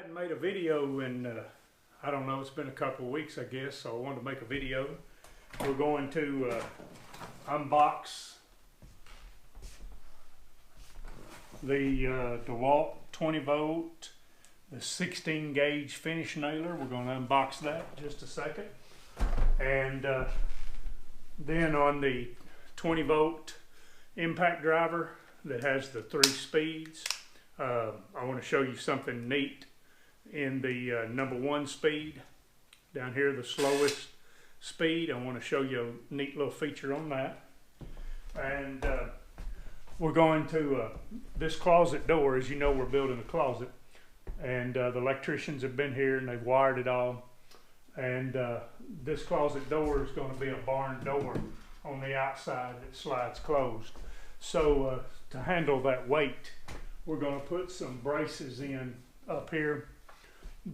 hadn't made a video in, I don't know, it's been a couple of weeks, I guess, so I wanted to make a video. We're going to unbox the DeWalt 20 volt, the 16 gauge finish nailer. We're going to unbox that in just a second. And then on the 20 volt impact driver that has the 3 speeds, I want to show you something neat in the #1 speed. Down here, the slowest speed. I want to show you a neat little feature on that. And we're going to this closet door. As you know, we're building a closet, and the electricians have been here and they've wired it all. And this closet door is going to be a barn door on the outside that slides closed. So to handle that weight, we're going to put some braces in up here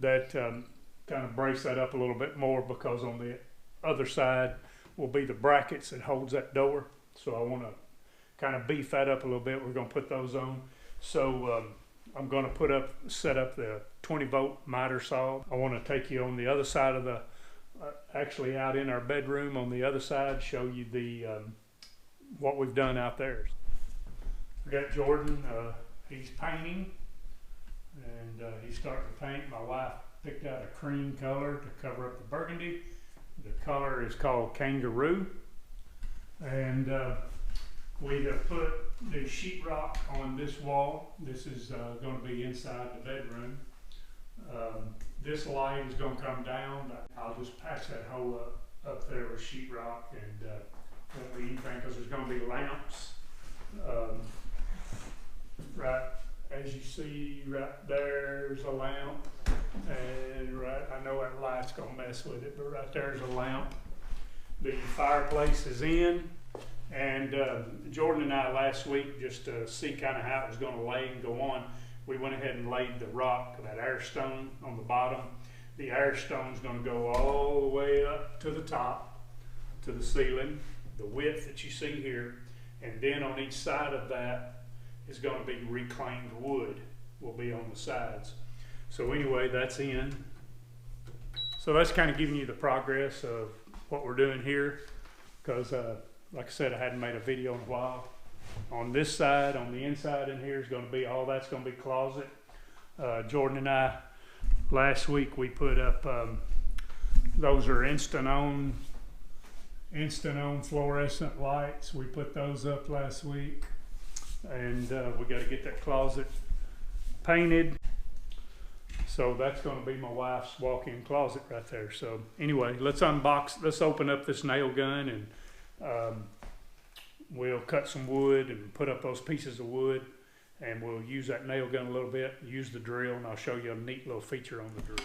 that kind of brace that up a little bit more, because on the other side will be the brackets that holds that door. So I want to kind of beef that up a little bit. We're going to put those on. So I'm going to set up the 20 volt miter saw. I want to take you on the other side of the, actually out in our bedroom on the other side, show you the what we've done out there. We got Jordan, he's painting, and he's starting to paint. My wife picked out a cream color to cover up the burgundy. The color is called Kangaroo. And we have put the sheetrock on this wall. This is going to be inside the bedroom. This light is going to come down. I'll just patch that hole up there with sheetrock, and won't be anything, because there's going to be lamps. Right as you see right there's a lamp, and right, I know that light's going to mess with it, but right there's a lamp. The fireplace is in. And Jordan and I last week, just to see kind of how it was going to lay and go on, we went ahead and laid the rock, that air stone on the bottom. The air stone is going to go all the way up to the top, to the ceiling, the width that you see here. And then on each side of that is going to be reclaimed wood, will be on the sides. So anyway, that's in. So that's kind of giving you the progress of what we're doing here, because like I said, I hadn't made a video in a while. On this side, on the inside in here is going to be, all that's going to be closet. Jordan and I, last week we put up, those are instant on fluorescent lights. We put those up last week. And we got to get that closet painted. So that's going to be my wife's walk-in closet right there. So anyway, let's open up this nail gun, and we'll cut some wood and put up those pieces of wood, and we'll use that nail gun a little bit, use the drill, and I'll show you a neat little feature on the drill.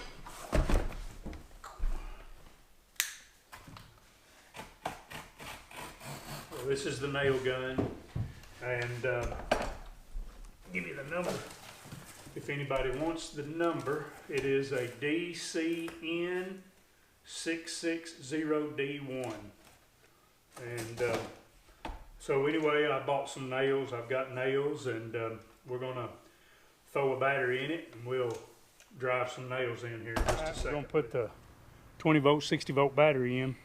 So this is the nail gun, and give you the number. If anybody wants the number, it is a DCN660D1. And so anyway, I bought some nails. I've got nails, and we're going to throw a battery in it, and we'll drive some nails in here in just a second. We're going to put the 20 volt, 60 volt battery in.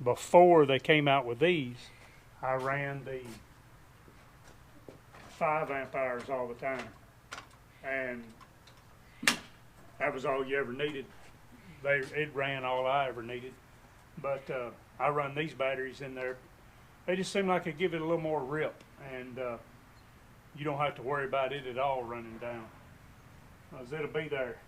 Before they came out with these, I ran the 5 amp hours all the time, and that was all you ever needed. It ran all I ever needed. But I run these batteries in there. They just seem like they give it a little more rip, and you don't have to worry about it at all running down, because it'll be there.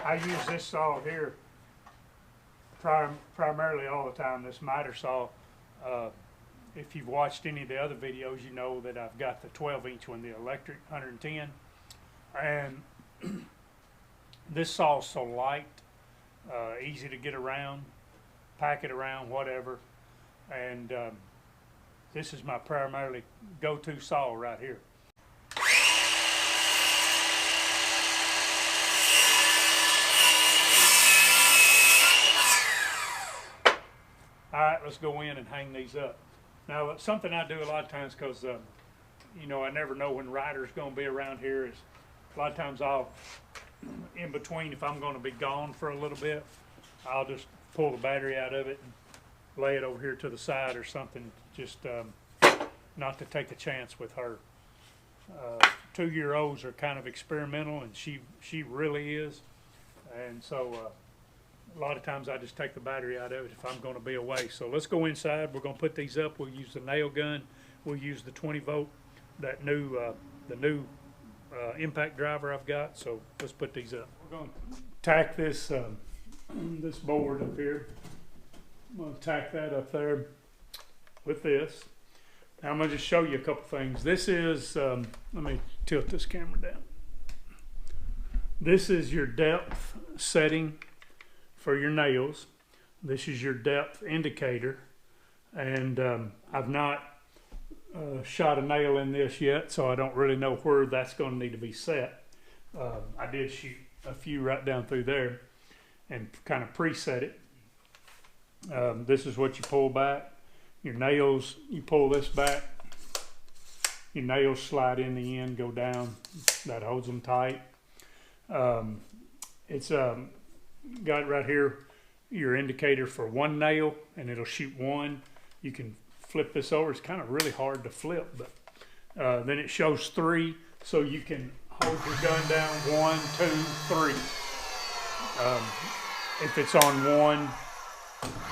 I use this saw here primarily all the time, this miter saw. If you've watched any of the other videos, you know that I've got the 12-inch one, the electric 110. And this saw is so light, easy to get around, pack it around, whatever. And this is my primarily go-to saw right here. All right, let's go in and hang these up. Now, something I do a lot of times, because you know, I never know when Ryder's going to be around here, is a lot of times I'll, in between, if I'm going to be gone for a little bit, I'll just pull the battery out of it and lay it over here to the side or something, just not to take a chance with her. 2-year-olds are kind of experimental, and she really is. And so a lot of times I just take the battery out of it if I'm going to be away. So let's go inside. We're going to put these up. We'll use the nail gun. We'll use the 20 volt, that new, the new impact driver I've got. So let's put these up. We're going to tack this this board up here. I'm going to tack that up there with this. Now I'm going to just show you a couple things. This is, let me tilt this camera down. This is your depth setting for your nails. This is your depth indicator, and I've not shot a nail in this yet, so I don't really know where that's going to need to be set. I did shoot a few right down through there and kind of preset it. This is what you pull back. Your nails, you pull this back, your nails slide in the end, go down. That holds them tight. It's got right here your indicator for one nail, and it'll shoot one. You can flip this over. It's kind of really hard to flip, but then it shows 3, so you can hold your gun down 1, 2, 3. If it's on 1,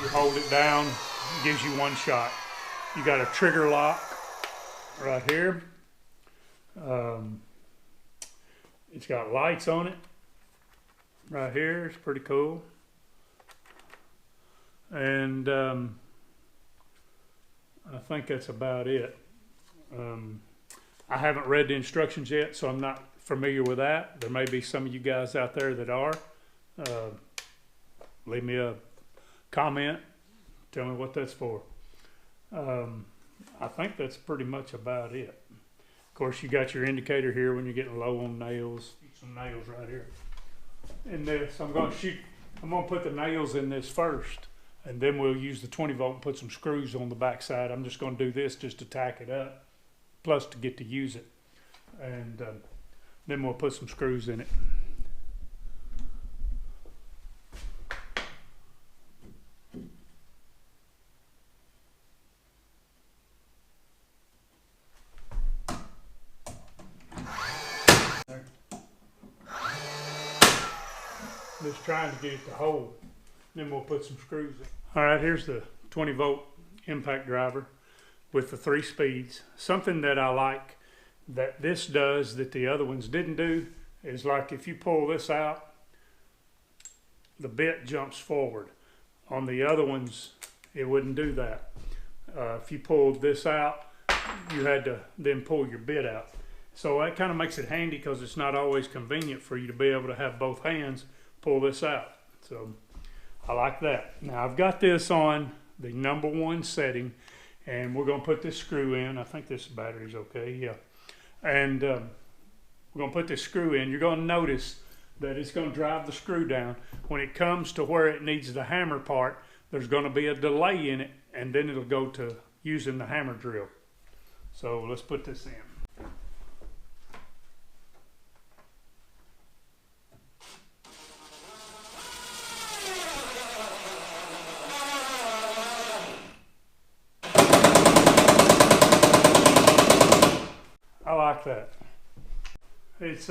you hold it down, it gives you 1 shot. You got a trigger lock right here. It's got lights on it right here. It's pretty cool. And I think that's about it. I haven't read the instructions yet, so I'm not familiar with that. There may be some of you guys out there that are. Leave me a comment. Tell me what that's for. I think that's pretty much about it. Of course, you got your indicator here when you're getting low on nails. Some nails right here. In this, I'm going to put the nails in this first, and then we'll use the 20 volt and put some screws on the back side. I'm just going to do this just to tack it up, plus to get to use it. And then we'll put some screws in it. Just trying to get it to hold. Then we'll put some screws in. All right, here's the 20 volt impact driver with the 3 speeds. Something that I like that this does that the other ones didn't do is, like, if you pull this out, the bit jumps forward. On the other ones, it wouldn't do that. If you pulled this out, you had to then pull your bit out. So that kind of makes it handy, because it's not always convenient for you to be able to have both hands pull this out. So I like that. Now I've got this on the #1 setting, and we're going to put this screw in. I think this battery's okay, yeah. And we're going to put this screw in. You're going to notice that it's going to drive the screw down. When it comes to where it needs the hammer part, there's going to be a delay in it, and then it'll go to using the hammer drill. So let's put this in. That. It's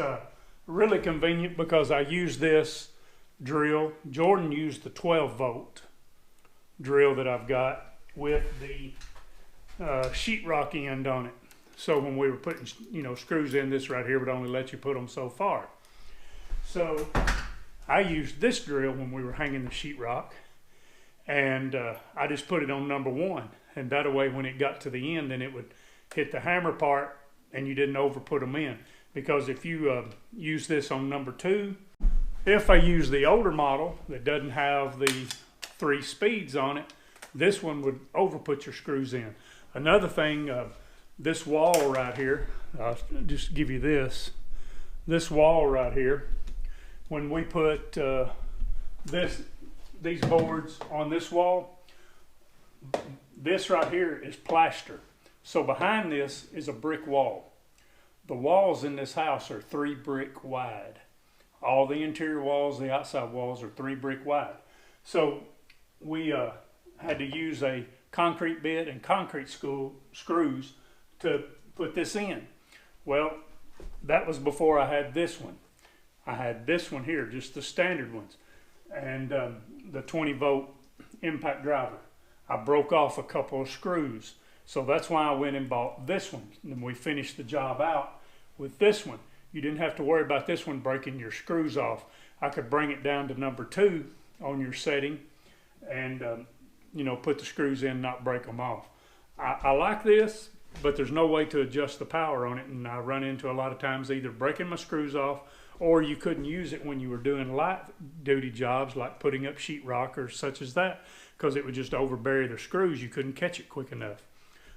really convenient, because I use this drill. Jordan used the 12 volt drill that I've got with the sheetrock end on it. So when we were putting, screws in, this right here would only let you put them so far. So I used this drill when we were hanging the sheetrock, and I just put it on number 1, and that way when it got to the end, then it would hit the hammer part and you didn't over put them in. Because if you use this on number 2, if I use the older model that doesn't have the 3 speeds on it, this one would over put your screws in. Another thing, this wall right here, I'll just give you this wall right here, when we put these boards on this wall, this right here is plaster. So behind this is a brick wall. The walls in this house are 3 brick wide. All the interior walls, the outside walls are 3 brick wide. So we had to use a concrete bit and concrete screws to put this in. Well, that was before I had this one. I had this one here, just the standard ones, and the 20-volt impact driver. I broke off a couple of screws, so that's why I went and bought this one. And we finished the job out with this one. You didn't have to worry about this one breaking your screws off. I could bring it down to number 2 on your setting and you know, put the screws in, not break them off. I like this, but there's no way to adjust the power on it, and I run into a lot of times either breaking my screws off, or you couldn't use it when you were doing light duty jobs like putting up sheetrock or such as that, because it would just overbury the screws. You couldn't catch it quick enough.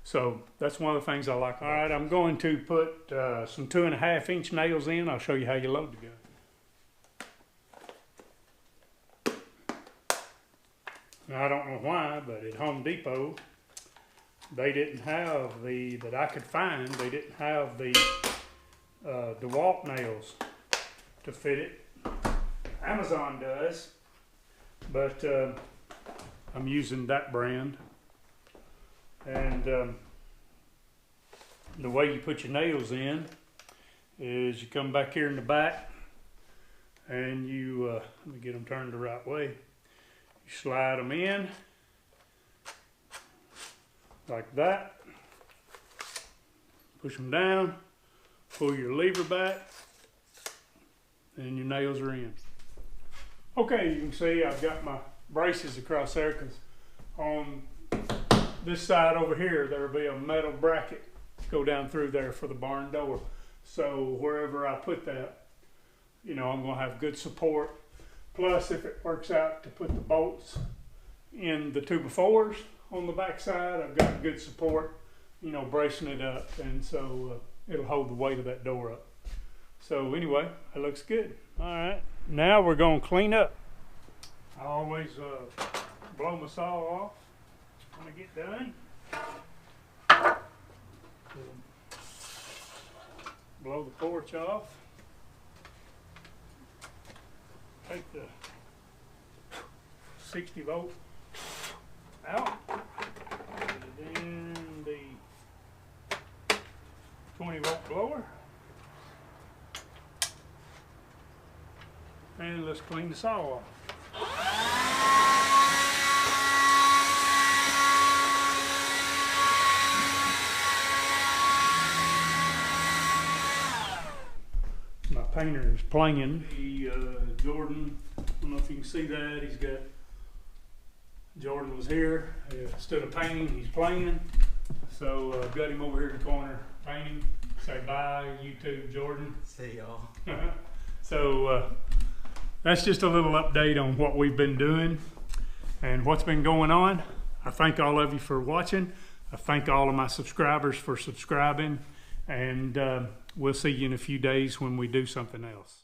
So that's one of the things I like. All right, I'm going to put some 2.5-inch nails in. I'll show you how you load the gun. Now, I don't know why, but at Home Depot, they didn't have that I could find, they didn't have the DeWalt nails to fit it. Amazon does, but I'm using that brand. And the way you put your nails in is you come back here in the back and you, let me get them turned the right way. You slide them in like that, push them down, pull your lever back, and your nails are in. Okay, you can see I've got my braces across there, because on this side over here there will be a metal bracket go down through there for the barn door. So wherever I put that, you know, I'm going to have good support. Plus, if it works out to put the bolts in the 2x4s on the back side, I've got good support, you know, bracing it up, and so it'll hold the weight of that door up. So anyway, it looks good. All right, now we're going to clean up. I always blow my saw off when I get done. Blow the porch off. Take the 60 volt out, and then the 20 volt blower, and let's clean the saw off. My painter is playing the Jordan. I don't know if you can see that. He's got, Jordan was here. Instead of painting, he's playing. So I've got him over here in the corner painting. Say bye, YouTube, Jordan. See y'all. So that's just a little update on what we've been doing and what's been going on. I thank all of you for watching. I thank all of my subscribers for subscribing. And we'll see you in a few days when we do something else.